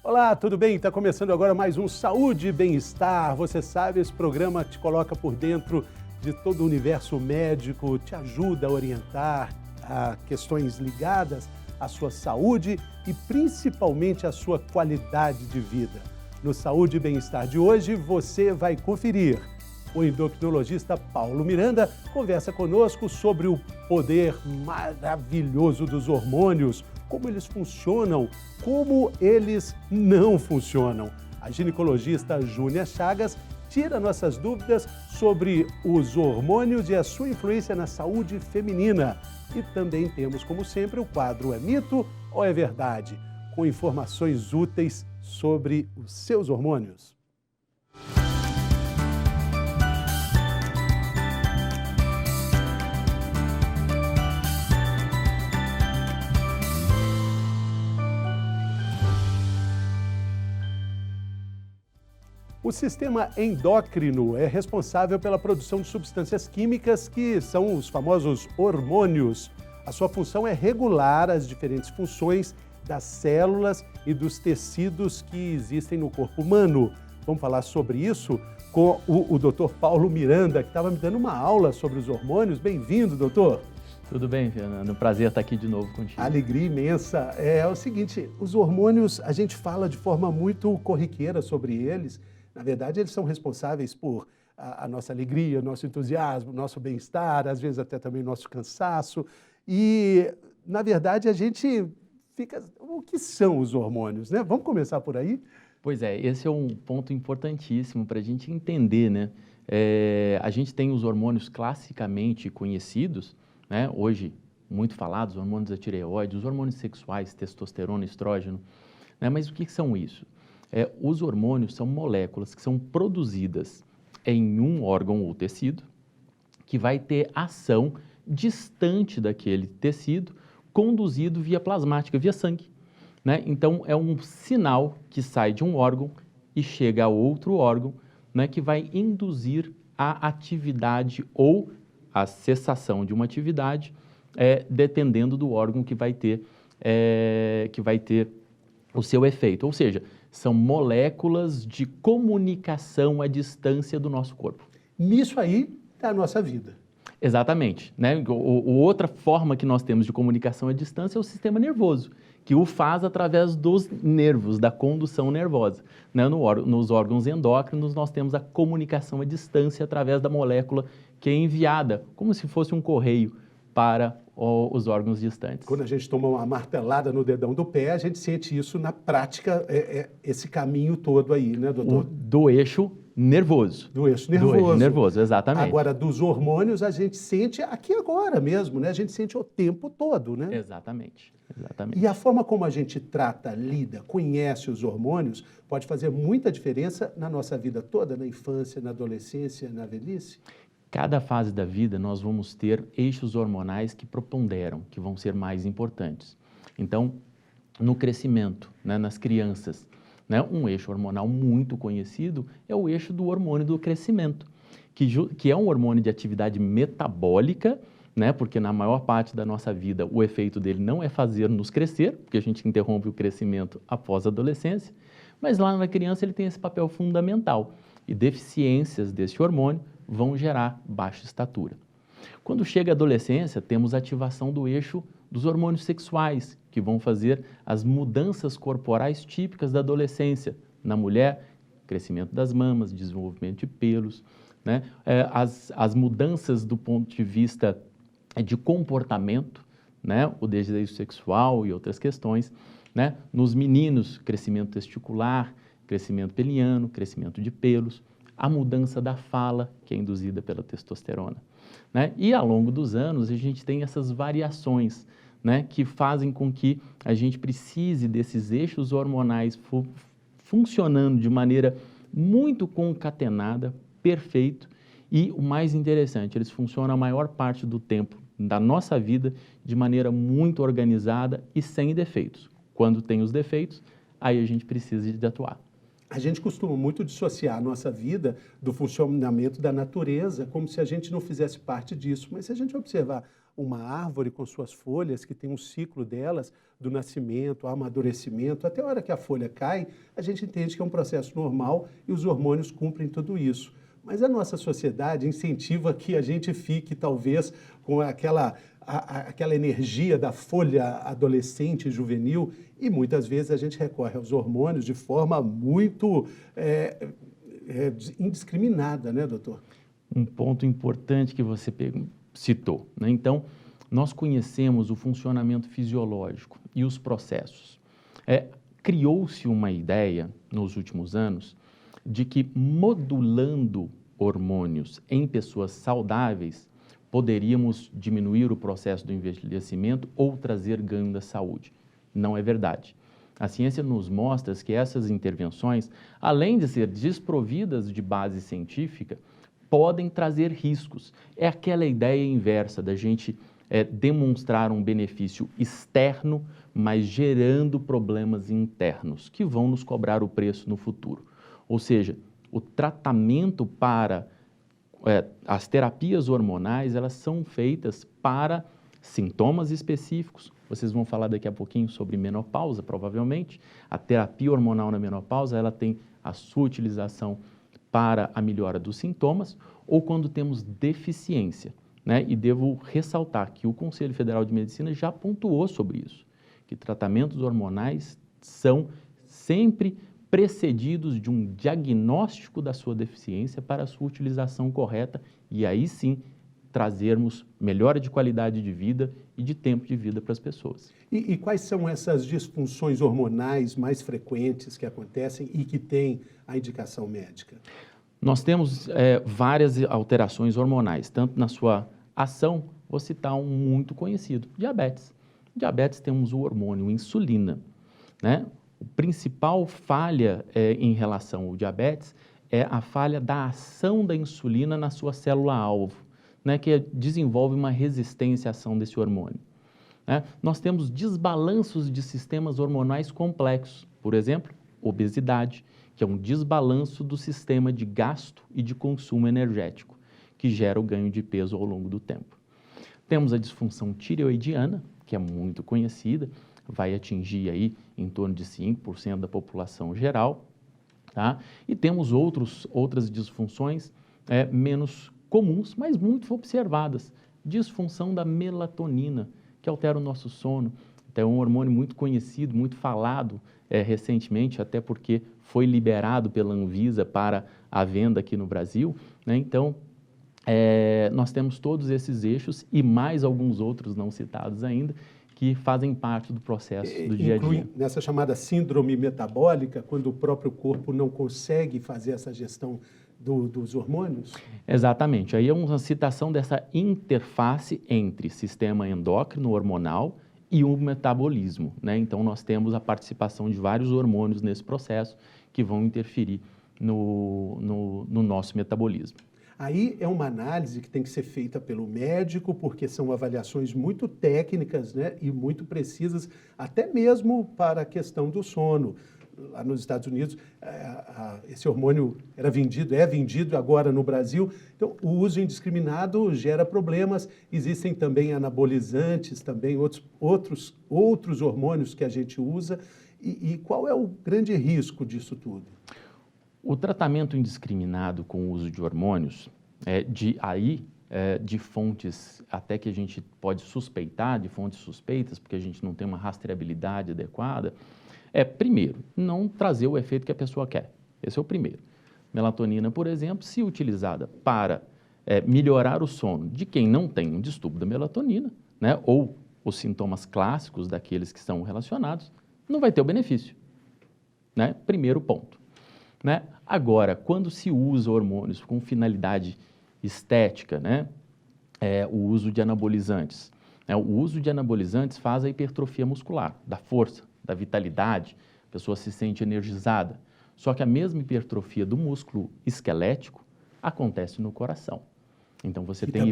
Olá, tudo bem? Está começando agora mais um Saúde e Bem-Estar. Você sabe, esse programa te coloca por dentro de todo o universo médico, te ajuda a orientar a questões ligadas à sua saúde e principalmente à sua qualidade de vida. No Saúde e Bem-Estar de hoje, você vai conferir. O endocrinologista Paulo Miranda conversa conosco sobre o poder maravilhoso dos hormônios, como eles funcionam, como eles não funcionam. A ginecologista Júnia Chagas tira nossas dúvidas sobre os hormônios e a sua influência na saúde feminina. E também temos, como sempre, o quadro É Mito ou É Verdade? Com informações úteis sobre os seus hormônios. O sistema endócrino é responsável pela produção de substâncias químicas que são os famosos hormônios. A sua função é regular as diferentes funções das células e dos tecidos que existem no corpo humano. Vamos falar sobre isso com o Dr. Paulo Miranda, que estava me dando uma aula sobre os hormônios. Bem-vindo, doutor. Tudo bem, Fernando? Prazer estar aqui de novo contigo. Alegria imensa. É o seguinte, os hormônios, a gente fala de forma muito corriqueira sobre eles. Na verdade, eles são responsáveis por a nossa alegria, nosso entusiasmo, nosso bem-estar, às vezes até também nosso cansaço. E, na verdade, a gente fica... O que são os hormônios, né? Vamos começar por aí? Pois é, esse é um ponto importantíssimo para a gente entender, né? A gente tem os hormônios classicamente conhecidos, né? Hoje, muito falados, os hormônios da tireoide, os hormônios sexuais, testosterona, estrógeno, né? Mas o que são isso? Os hormônios são moléculas que são produzidas em um órgão ou tecido que vai ter ação distante daquele tecido, conduzido via plasmática, via sangue, né? Então, é um sinal que sai de um órgão e chega a outro órgão, né, que vai induzir a atividade ou a cessação de uma atividade, dependendo do órgão que vai ter o seu efeito. Ou seja, são moléculas de comunicação à distância do nosso corpo. Nisso aí está a nossa vida. Exatamente, né? Outra forma que nós temos de comunicação à distância é o sistema nervoso, que o faz através dos nervos, da condução nervosa, né? Nos órgãos endócrinos, nós temos a comunicação à distância através da molécula que é enviada, como se fosse um correio para os órgãos distantes. Quando a gente toma uma martelada no dedão do pé, a gente sente isso na prática, esse caminho todo aí, né, doutor? Do eixo nervoso. Do eixo nervoso. Do eixo nervoso, exatamente. Agora, dos hormônios, a gente sente aqui agora mesmo, né? A gente sente o tempo todo, né? Exatamente, exatamente. E a forma como a gente trata, lida, conhece os hormônios pode fazer muita diferença na nossa vida toda, na infância, na adolescência, na velhice? Cada fase da vida nós vamos ter eixos hormonais que preponderam, que vão ser mais importantes. Então, no crescimento, né, nas crianças, né, um eixo hormonal muito conhecido é o eixo do hormônio do crescimento, que é um hormônio de atividade metabólica, né, porque na maior parte da nossa vida o efeito dele não é fazer-nos crescer, porque a gente interrompe o crescimento após a adolescência, mas lá na criança ele tem esse papel fundamental e deficiências desse hormônio vão gerar baixa estatura. Quando chega a adolescência, temos a ativação do eixo dos hormônios sexuais, que vão fazer as mudanças corporais típicas da adolescência. Na mulher, crescimento das mamas, desenvolvimento de pelos, né? As mudanças do ponto de vista de comportamento, né? O desejo sexual e outras questões, né? Nos meninos, crescimento testicular, crescimento peniano, crescimento de pelos, a mudança da fala, que é induzida pela testosterona, né? E ao longo dos anos, a gente tem essas variações, né, que fazem com que a gente precise desses eixos hormonais funcionando de maneira muito concatenada, perfeito, e o mais interessante, eles funcionam a maior parte do tempo da nossa vida de maneira muito organizada e sem defeitos. Quando tem os defeitos, aí a gente precisa de atuar. A gente costuma muito dissociar a nossa vida do funcionamento da natureza, como se a gente não fizesse parte disso. Mas se a gente observar uma árvore com suas folhas, que tem um ciclo delas, do nascimento, amadurecimento, até a hora que a folha cai, a gente entende que é um processo normal e os hormônios cumprem tudo isso. Mas a nossa sociedade incentiva que a gente fique, talvez, com aquela energia da folha adolescente e juvenil, e muitas vezes a gente recorre aos hormônios de forma muito indiscriminada, né, doutor? Um ponto importante que você citou, né? Então, nós conhecemos o funcionamento fisiológico e os processos. Criou-se uma ideia, nos últimos anos, de que modulando hormônios em pessoas saudáveis, poderíamos diminuir o processo do envelhecimento ou trazer ganho da saúde. Não é verdade. A ciência nos mostra que essas intervenções, além de ser desprovidas de base científica, podem trazer riscos. É aquela ideia inversa da gente demonstrar um benefício externo, mas gerando problemas internos, que vão nos cobrar o preço no futuro. Ou seja, o tratamento para as terapias hormonais, elas são feitas para sintomas específicos. Vocês vão falar daqui a pouquinho sobre menopausa, provavelmente. A terapia hormonal na menopausa, ela tem a sua utilização para a melhora dos sintomas ou quando temos deficiência, né? E devo ressaltar que o Conselho Federal de Medicina já pontuou sobre isso, que tratamentos hormonais são sempre precedidos de um diagnóstico da sua deficiência para a sua utilização correta e aí sim trazermos melhora de qualidade de vida e de tempo de vida para as pessoas. E quais são essas disfunções hormonais mais frequentes que acontecem e que têm a indicação médica? Nós temos várias alterações hormonais, tanto na sua ação, vou citar um muito conhecido, diabetes. Diabetes temos o hormônio insulina, né? A principal falha em relação ao diabetes é a falha da ação da insulina na sua célula-alvo, né, que desenvolve uma resistência à ação desse hormônio. Né? Nós temos desbalanços de sistemas hormonais complexos, por exemplo, obesidade, que é um desbalanço do sistema de gasto e de consumo energético, que gera o ganho de peso ao longo do tempo. Temos a disfunção tireoidiana, que é muito conhecida, vai atingir aí em torno de 5% da população geral, tá? E temos outras disfunções menos comuns, mas muito observadas. Disfunção da melatonina, que altera o nosso sono. Então, é um hormônio muito conhecido, muito falado recentemente, até porque foi liberado pela Anvisa para a venda aqui no Brasil, né? Então, nós temos todos esses eixos e mais alguns outros não citados ainda, que fazem parte do processo do dia a dia. Inclui nessa chamada síndrome metabólica, quando o próprio corpo não consegue fazer essa gestão dos hormônios? Exatamente. Aí é uma citação dessa interface entre sistema endócrino hormonal e o metabolismo, né? Então, nós temos a participação de vários hormônios nesse processo que vão interferir no nosso metabolismo. Aí é uma análise que tem que ser feita pelo médico, porque são avaliações muito técnicas, né, e muito precisas, até mesmo para a questão do sono. Lá nos Estados Unidos, esse hormônio é vendido agora no Brasil. Então, o uso indiscriminado gera problemas. Existem também anabolizantes, também outros hormônios que a gente usa. E qual é o grande risco disso tudo? O tratamento indiscriminado com o uso de hormônios, de fontes até que a gente pode suspeitar, de fontes suspeitas, porque a gente não tem uma rastreabilidade adequada, primeiro, não trazer o efeito que a pessoa quer. Esse é o primeiro. Melatonina, por exemplo, se utilizada para melhorar o sono de quem não tem um distúrbio da melatonina, né, ou os sintomas clássicos daqueles que são relacionados, não vai ter o benefício, né? Primeiro ponto. Né? Agora, quando se usa hormônios com finalidade estética, né? O uso de anabolizantes. O uso de anabolizantes faz a hipertrofia muscular, da força, da vitalidade, a pessoa se sente energizada. Só que a mesma hipertrofia do músculo esquelético acontece no coração. Então você tem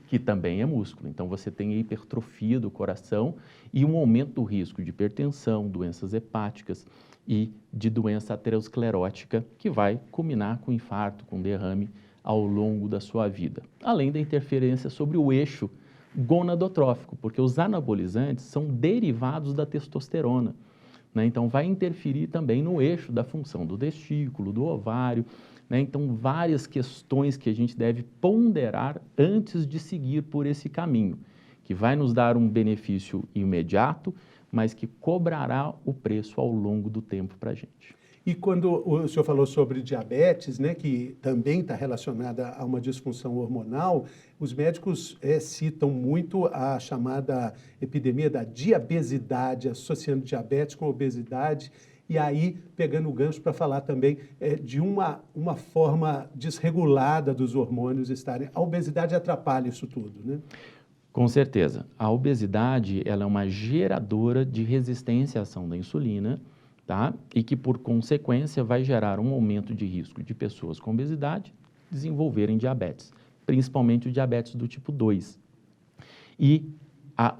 que também é músculo. Então você tem a hipertrofia do coração e um aumento do risco de hipertensão, doenças hepáticas e de doença aterosclerótica, que vai culminar com infarto, com derrame ao longo da sua vida. Além da interferência sobre o eixo gonadotrófico, porque os anabolizantes são derivados da testosterona, né? Então, vai interferir também no eixo da função do testículo, do ovário, né? Então, várias questões que a gente deve ponderar antes de seguir por esse caminho, que vai nos dar um benefício imediato, mas que cobrará o preço ao longo do tempo para a gente. E quando o senhor falou sobre diabetes, né, que também está relacionada a uma disfunção hormonal, os médicos citam muito a chamada epidemia da diabesidade, associando diabetes com obesidade, e aí pegando o gancho para falar também de uma forma desregulada dos hormônios estarem. A obesidade atrapalha isso tudo, né? Com certeza. A obesidade, ela é uma geradora de resistência à ação da insulina, tá? E que, por consequência, vai gerar um aumento de risco de pessoas com obesidade desenvolverem diabetes, principalmente o diabetes do tipo 2. E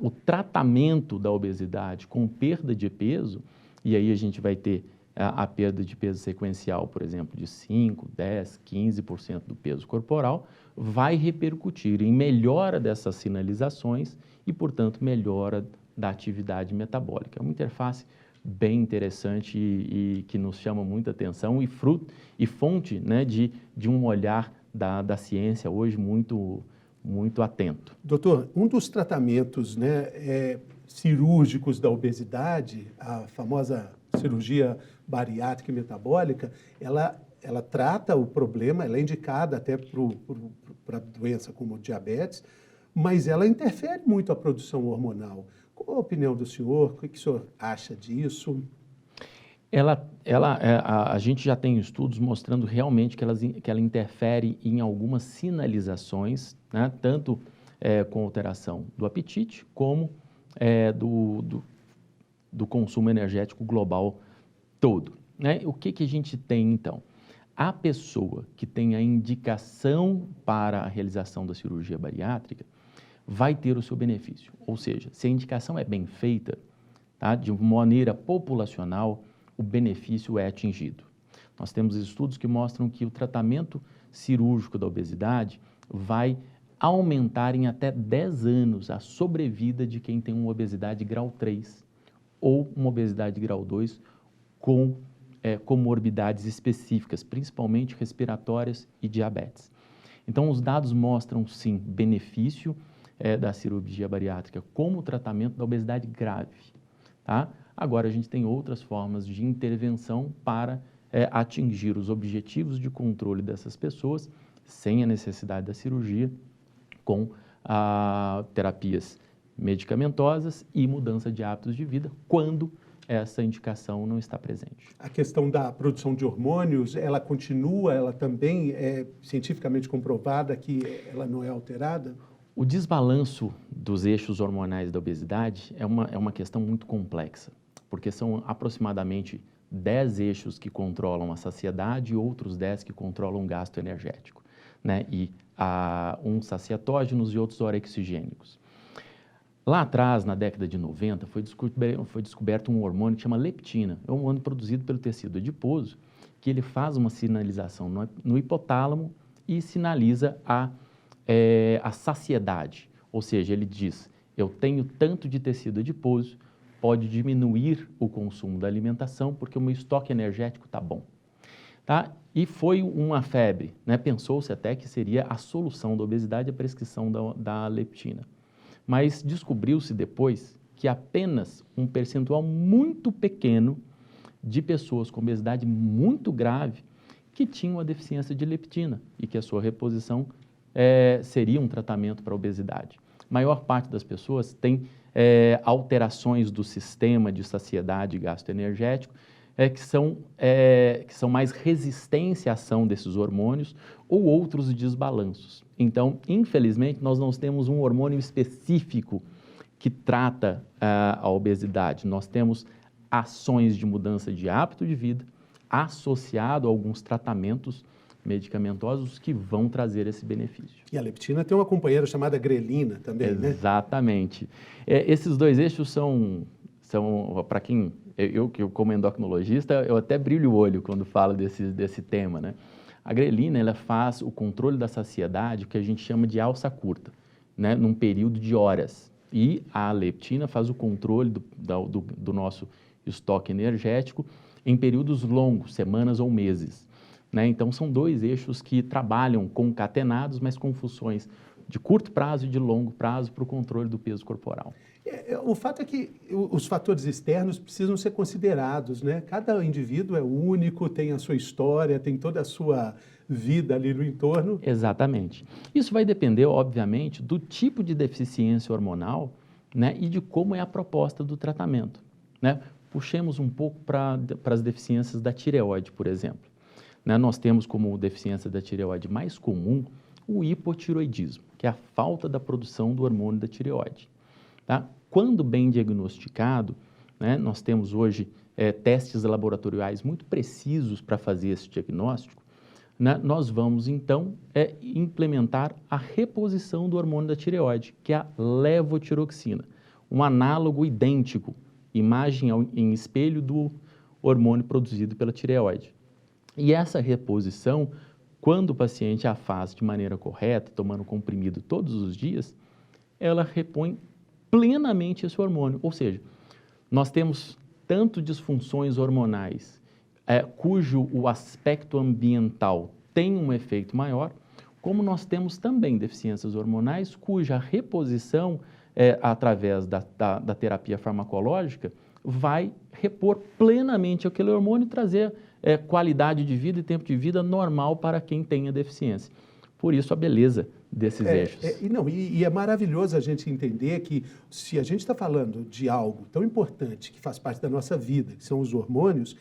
o tratamento da obesidade com perda de peso, e aí a gente vai ter a perda de peso sequencial, por exemplo, de 5, 10, 15% do peso corporal, vai repercutir em melhora dessas sinalizações e, portanto, melhora da atividade metabólica. É uma interface bem interessante e que nos chama muita atenção e fonte, né, de um olhar da ciência hoje muito atento. Doutor, um dos tratamentos, né, cirúrgicos da obesidade, a famosa cirurgia bariátrica e metabólica, ela trata o problema, ela é indicada até para doença como diabetes, mas ela interfere muito a produção hormonal. Qual a opinião do senhor? O que o senhor acha disso? A gente já tem estudos mostrando realmente que ela interfere em algumas sinalizações, né, tanto com alteração do apetite, como do consumo energético global todo, né? O que a gente tem, então? A pessoa que tem a indicação para a realização da cirurgia bariátrica vai ter o seu benefício. Ou seja, se a indicação é bem feita, tá, de maneira populacional, o benefício é atingido. Nós temos estudos que mostram que o tratamento cirúrgico da obesidade vai aumentar em até 10 anos a sobrevida de quem tem uma obesidade grau 3 ou uma obesidade grau 2 com comorbidades específicas, principalmente respiratórias e diabetes. Então, os dados mostram, sim, benefício da cirurgia bariátrica como tratamento da obesidade grave, tá? Agora, a gente tem outras formas de intervenção para atingir os objetivos de controle dessas pessoas sem a necessidade da cirurgia, com terapias medicamentosas e mudança de hábitos de vida, quando essa indicação não está presente. A questão da produção de hormônios, ela continua, ela também é cientificamente comprovada que ela não é alterada? O desbalanço dos eixos hormonais da obesidade é uma questão muito complexa, porque são aproximadamente 10 eixos que controlam a saciedade e outros 10 que controlam o gasto energético, né? E uns saciatógenos e outros orexigênicos. Lá atrás, na década de 90, foi descoberto um hormônio que chama leptina. É um hormônio produzido pelo tecido adiposo, que ele faz uma sinalização no hipotálamo e sinaliza a saciedade. Ou seja, ele diz, eu tenho tanto de tecido adiposo, pode diminuir o consumo da alimentação, porque o meu estoque energético está bom. Tá? E foi uma febre, né? Pensou-se até que seria a solução da obesidade a prescrição da leptina. Mas descobriu-se depois que apenas um percentual muito pequeno de pessoas com obesidade muito grave que tinham a deficiência de leptina e que a sua reposição seria um tratamento para a obesidade. A maior parte das pessoas tem alterações do sistema de saciedade e gasto energético que são mais resistentes à ação desses hormônios ou outros desbalanços. Então, infelizmente, nós não temos um hormônio específico que trata a obesidade. Nós temos ações de mudança de hábito de vida associado a alguns tratamentos medicamentosos que vão trazer esse benefício. E a leptina tem uma companheira chamada grelina também, né? Exatamente. Esses dois eixos são para quem... Eu como endocrinologista, eu até brilho o olho quando falo desse tema, né? A grelina, ela faz o controle da saciedade, que a gente chama de alça curta, né, num período de horas. E a leptina faz o controle do nosso estoque energético em períodos longos, semanas ou meses, né? Então, são dois eixos que trabalham concatenados, mas com funções de curto prazo e de longo prazo para o controle do peso corporal. O fato é que os fatores externos precisam ser considerados, né? Cada indivíduo é único, tem a sua história, tem toda a sua vida ali no entorno. Exatamente. Isso vai depender, obviamente, do tipo de deficiência hormonal, né, e de como é a proposta do tratamento, né? Puxemos um pouco para as deficiências da tireoide, por exemplo. Né? Nós temos como deficiência da tireoide mais comum o hipotireoidismo, que é a falta da produção do hormônio da tireoide. Tá? Quando bem diagnosticado, né, nós temos hoje testes laboratoriais muito precisos para fazer esse diagnóstico, né, nós vamos então implementar a reposição do hormônio da tireoide, que é a levotiroxina, um análogo idêntico, imagem em espelho do hormônio produzido pela tireoide. E essa reposição, quando o paciente a faz de maneira correta, tomando comprimido todos os dias, ela repõe plenamente esse hormônio. Ou seja, nós temos tanto disfunções hormonais, cujo o aspecto ambiental tem um efeito maior, como nós temos também deficiências hormonais cuja reposição, através da terapia farmacológica, vai repor plenamente aquele hormônio e trazer qualidade de vida e tempo de vida normal para quem tenha deficiência. Por isso a beleza desses eixos. E é maravilhoso a gente entender que se a gente está falando de algo tão importante que faz parte da nossa vida, que são os hormônios,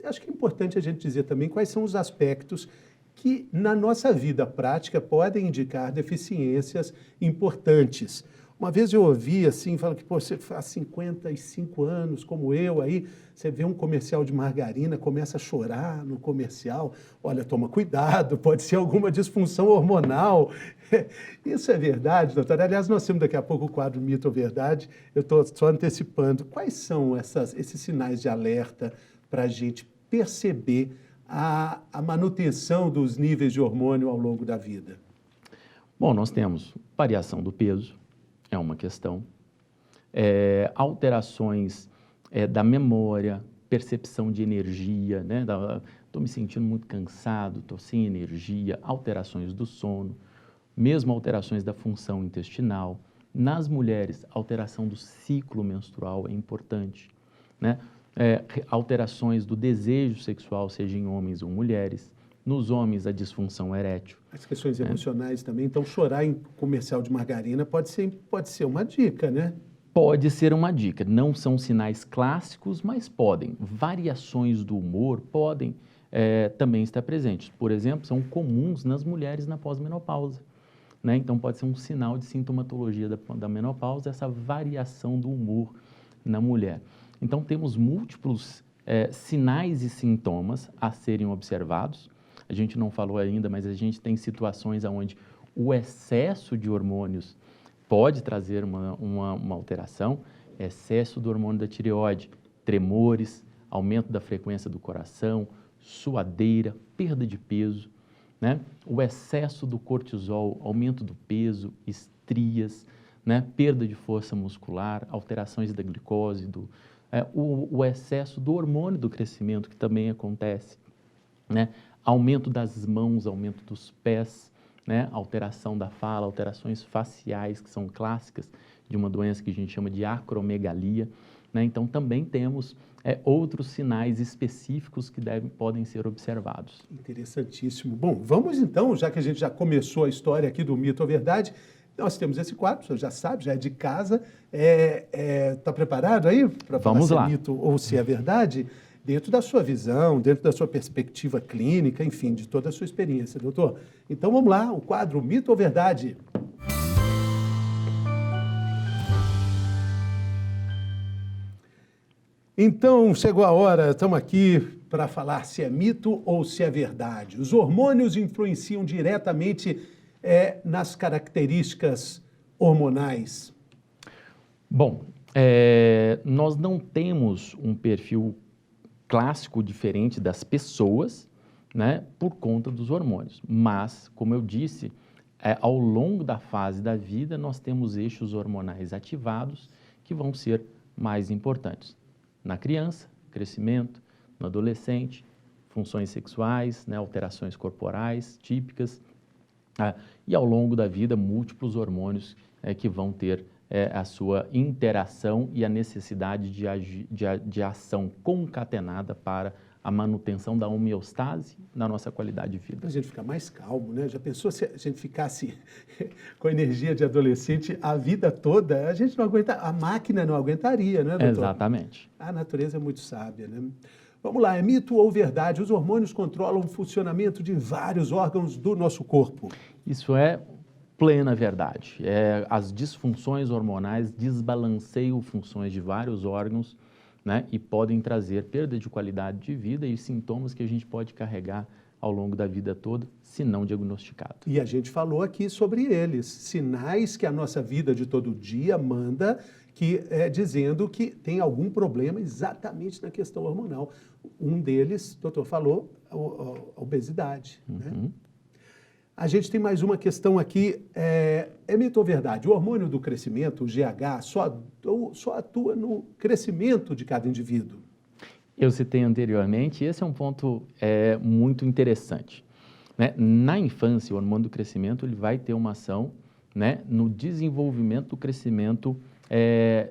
acho que é importante a gente dizer também quais são os aspectos que na nossa vida prática podem indicar deficiências importantes. Uma vez eu ouvi assim, fala que você faz 55 anos, como eu, aí você vê um comercial de margarina, começa a chorar no comercial, olha, toma cuidado, pode ser alguma disfunção hormonal. Isso é verdade, doutora? Aliás, nós temos daqui a pouco o quadro Mito ou Verdade, eu estou só antecipando. Quais são esses sinais de alerta para a gente perceber a manutenção dos níveis de hormônio ao longo da vida? Bom, nós temos variação do peso, é uma questão, alterações da memória, percepção de energia, né? Estou me sentindo muito cansado, estou sem energia, alterações do sono, mesmo alterações da função intestinal. Nas mulheres, alteração do ciclo menstrual é importante, né? Alterações do desejo sexual, seja em homens ou mulheres. Nos homens, a disfunção erétil. As questões emocionais também. Então, chorar em comercial de margarina pode ser uma dica, né? Pode ser uma dica. Não são sinais clássicos, mas podem. Variações do humor podem também estar presentes. Por exemplo, são comuns nas mulheres na pós-menopausa, né? Então, pode ser um sinal de sintomatologia da menopausa, essa variação do humor na mulher. Então, temos múltiplos sinais e sintomas a serem observados. A gente não falou ainda, mas a gente tem situações onde o excesso de hormônios pode trazer uma alteração, excesso do hormônio da tireoide, tremores, aumento da frequência do coração, suadeira, perda de peso, né? O excesso do cortisol, aumento do peso, estrias, né? Perda de força muscular, alterações da glicose, o excesso do hormônio do crescimento, que também acontece, né? Aumento das mãos, aumento dos pés, né? Alteração da fala, alterações faciais, que são clássicas de uma doença que a gente chama de acromegalia, né? Então, também temos outros sinais específicos que podem ser observados. Interessantíssimo. Bom, vamos então, já que a gente já começou a história aqui do Mito ou Verdade, nós temos esse quadro, você já sabe, já é de casa. Está preparado aí para falar se é mito ou se é verdade? Dentro da sua visão, dentro da sua perspectiva clínica, enfim, de toda a sua experiência, doutor. Então vamos lá, o quadro Mito ou Verdade? Então chegou a hora, estamos aqui para falar se é mito ou se é verdade. Os hormônios influenciam diretamente nas características hormonais? Bom, nós não temos um perfil clássico diferente das pessoas, né, por conta dos hormônios. Mas, como eu disse, ao longo da fase da vida, nós temos eixos hormonais ativados que vão ser mais importantes. Na criança, crescimento, no adolescente, funções sexuais, né, alterações corporais típicas, e ao longo da vida, múltiplos hormônios que vão ter a sua interação e a necessidade de ação concatenada para a manutenção da homeostase na nossa qualidade de vida. Para a gente ficar mais calmo, né? Já pensou se a gente ficasse com a energia de adolescente a vida toda? A gente não aguenta, a máquina não aguentaria, né, doutor? Exatamente. A natureza é muito sábia, né? Vamos lá, é mito ou verdade? Os hormônios controlam o funcionamento de vários órgãos do nosso corpo. Isso é plena verdade. As disfunções hormonais desbalanceiam funções de vários órgãos, né, e podem trazer perda de qualidade de vida e sintomas que a gente pode carregar ao longo da vida toda, se não diagnosticado. E a gente falou aqui sobre eles, sinais que a nossa vida de todo dia manda, que dizendo que tem algum problema exatamente na questão hormonal. Um deles, o doutor falou, a obesidade, né? A gente tem mais uma questão aqui, é mito ou verdade? O hormônio do crescimento, o GH, só atua no crescimento de cada indivíduo? Eu citei anteriormente, esse é um ponto muito interessante, né? Na infância, o hormônio do crescimento ele vai ter uma ação, né, no desenvolvimento do crescimento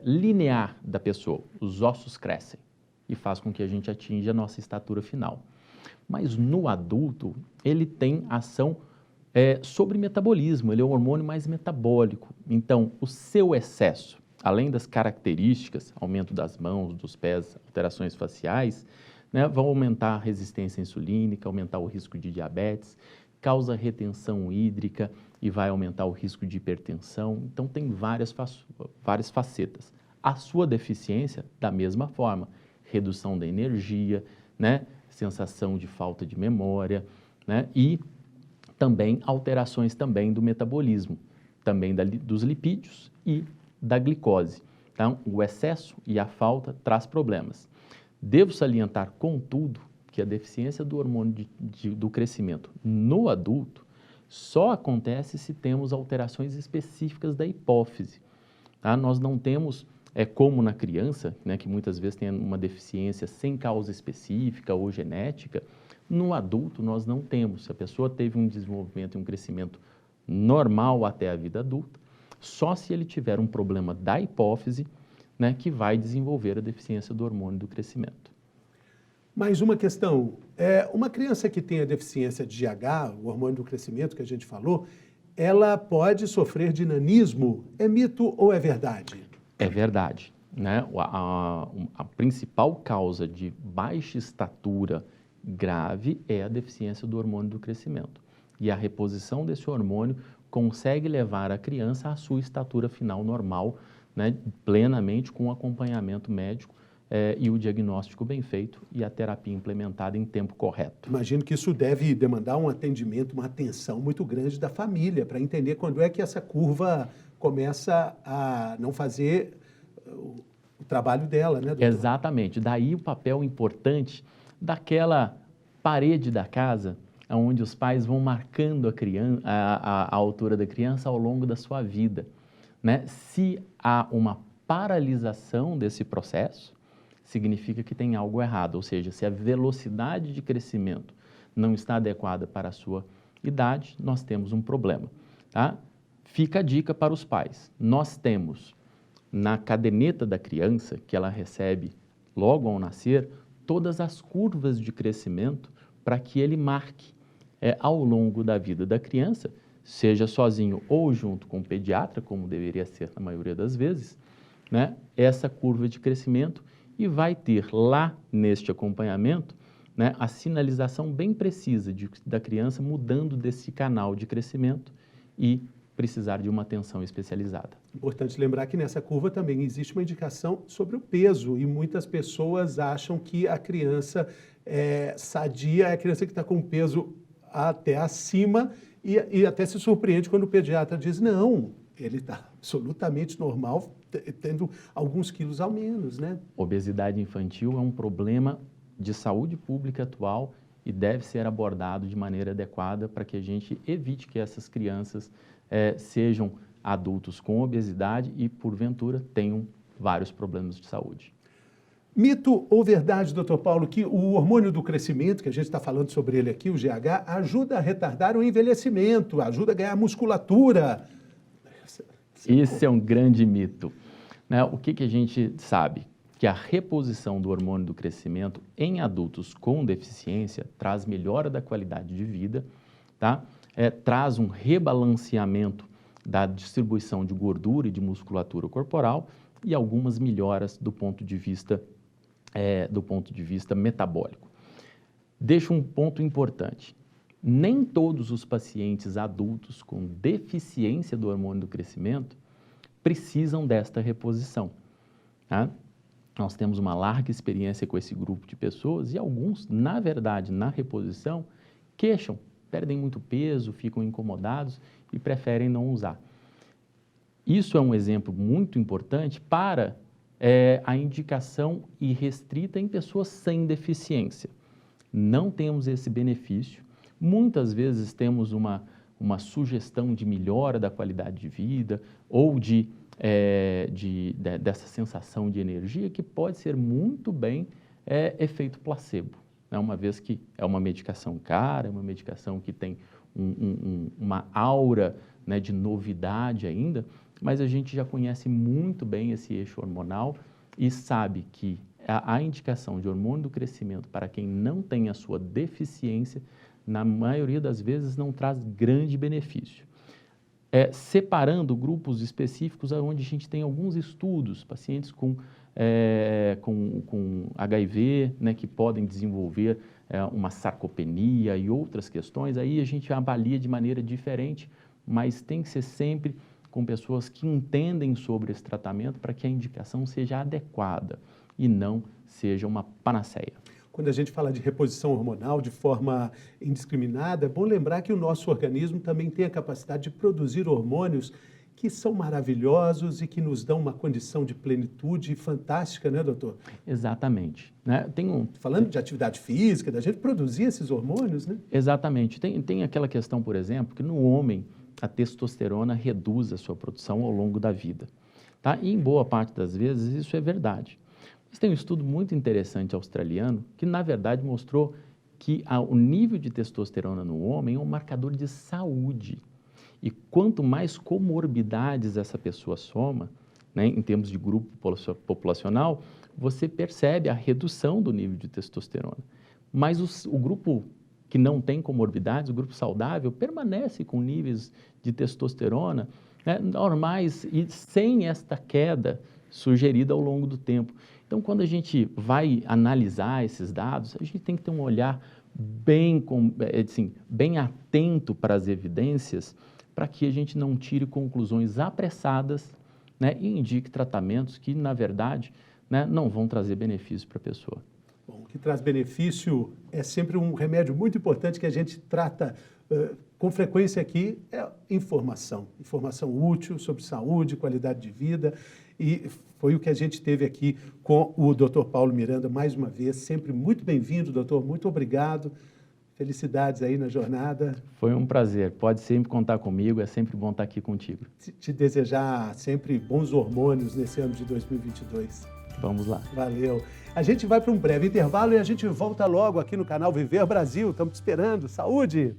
linear da pessoa. Os ossos crescem e faz com que a gente atinja a nossa estatura final. Mas no adulto, ele tem ação sobre metabolismo, ele é um hormônio mais metabólico. Então, o seu excesso, além das características, aumento das mãos, dos pés, alterações faciais, né, vão aumentar a resistência insulínica, aumentar o risco de diabetes, causa retenção hídrica e vai aumentar o risco de hipertensão. Então, tem várias facetas. A sua deficiência, da mesma forma, redução da energia, né, sensação de falta de memória, né, e também alterações também do metabolismo, também dos lipídios e da glicose. Então, o excesso e a falta traz problemas. Devo salientar, contudo, que a deficiência do hormônio do crescimento no adulto só acontece se temos alterações específicas da hipófise. Tá? Nós não temos, como na criança, né, que muitas vezes tem uma deficiência sem causa específica ou genética. No adulto, nós não temos. Se a pessoa teve um desenvolvimento e um crescimento normal até a vida adulta, só se ele tiver um problema da hipófise, né, que vai desenvolver a deficiência do hormônio do crescimento. Mais uma questão. Uma criança que tem a deficiência de GH, o hormônio do crescimento que a gente falou, ela pode sofrer de nanismo? É mito ou é verdade? É verdade, né? A principal causa de baixa estatura grave é a deficiência do hormônio do crescimento. E a reposição desse hormônio consegue levar a criança à sua estatura final normal, né, plenamente com o acompanhamento médico e o diagnóstico bem feito e a terapia implementada em tempo correto. Imagino que isso deve demandar um atendimento, uma atenção muito grande da família para entender quando é que essa curva começa a não fazer o trabalho dela, né, doutor? Exatamente. Daí o papel importante daquela parede da casa, onde os pais vão marcando a altura da criança ao longo da sua vida, né? Se há uma paralisação desse processo, significa que tem algo errado, ou seja, se a velocidade de crescimento não está adequada para a sua idade, nós temos um problema, tá? Fica a dica para os pais. Nós temos na caderneta da criança, que ela recebe logo ao nascer, todas as curvas de crescimento para que ele marque ao longo da vida da criança, seja sozinho ou junto com o pediatra, como deveria ser na maioria das vezes, né, essa curva de crescimento e vai ter lá neste acompanhamento, né, a sinalização bem precisa da criança mudando desse canal de crescimento e precisar de uma atenção especializada. Importante lembrar que nessa curva também existe uma indicação sobre o peso e muitas pessoas acham que a criança sadia é a criança que está com peso até acima e até se surpreende quando o pediatra diz não, ele está absolutamente normal, tendo alguns quilos ao menos, né? Obesidade infantil é um problema de saúde pública atual e deve ser abordado de maneira adequada para que a gente evite que essas crianças sejam adultos com obesidade e, porventura, tenham vários problemas de saúde. Mito ou verdade, doutor Paulo, que o hormônio do crescimento, que a gente está falando sobre ele aqui, o GH, ajuda a retardar o envelhecimento, ajuda a ganhar musculatura? Esse é um grande mito. Né? O que a gente sabe? Que a reposição do hormônio do crescimento em adultos com deficiência traz melhora da qualidade de vida, tá? Traz um rebalanceamento da distribuição de gordura e de musculatura corporal e algumas melhoras do ponto de vista metabólico. Deixo um ponto importante. Nem todos os pacientes adultos com deficiência do hormônio do crescimento precisam desta reposição. Tá? Nós temos uma larga experiência com esse grupo de pessoas e alguns, na verdade, na reposição, queixam, perdem muito peso, ficam incomodados e preferem não usar. Isso é um exemplo muito importante para a indicação irrestrita em pessoas sem deficiência. Não temos esse benefício. Muitas vezes temos uma sugestão de melhora da qualidade de vida ou dessa sensação de energia que pode ser muito bem efeito placebo, né? Uma vez que é uma medicação cara, é uma medicação que tem uma aura, né, de novidade ainda, mas a gente já conhece muito bem esse eixo hormonal e sabe que a indicação de hormônio do crescimento para quem não tem a sua deficiência, na maioria das vezes, não traz grande benefício. Separando grupos específicos onde a gente tem alguns estudos, pacientes com HIV, né, que podem desenvolver uma sarcopenia e outras questões, aí a gente avalia de maneira diferente, mas tem que ser sempre com pessoas que entendem sobre esse tratamento para que a indicação seja adequada e não seja uma panaceia. Quando a gente fala de reposição hormonal de forma indiscriminada, é bom lembrar que o nosso organismo também tem a capacidade de produzir hormônios que são maravilhosos e que nos dão uma condição de plenitude fantástica, né, doutor? Exatamente. Né? Falando de atividade física, da gente produzir esses hormônios, né? Exatamente. Tem aquela questão, por exemplo, que no homem a testosterona reduz a sua produção ao longo da vida. Tá? E em boa parte das vezes isso é verdade. Mas tem um estudo muito interessante australiano que, na verdade, mostrou que o nível de testosterona no homem é um marcador de saúde. E quanto mais comorbidades essa pessoa soma, né, em termos de grupo populacional, você percebe a redução do nível de testosterona. Mas o grupo que não tem comorbidades, o grupo saudável, permanece com níveis de testosterona, né, normais e sem esta queda sugerida ao longo do tempo. Então, quando a gente vai analisar esses dados, a gente tem que ter um olhar bem atento para as evidências, para que a gente não tire conclusões apressadas, né, e indique tratamentos que, na verdade, né, não vão trazer benefício para a pessoa. Bom, o que traz benefício é sempre um remédio muito importante que a gente trata com frequência aqui, é informação útil sobre saúde, qualidade de vida, e foi o que a gente teve aqui com o Dr. Paulo Miranda, mais uma vez, sempre muito bem-vindo, doutor, muito obrigado, felicidades aí na jornada. Foi um prazer, pode sempre contar comigo, é sempre bom estar aqui contigo. Te desejar sempre bons hormônios nesse ano de 2022. Vamos lá. Valeu. A gente vai para um breve intervalo e a gente volta logo aqui no canal Viver Brasil. Estamos te esperando. Saúde!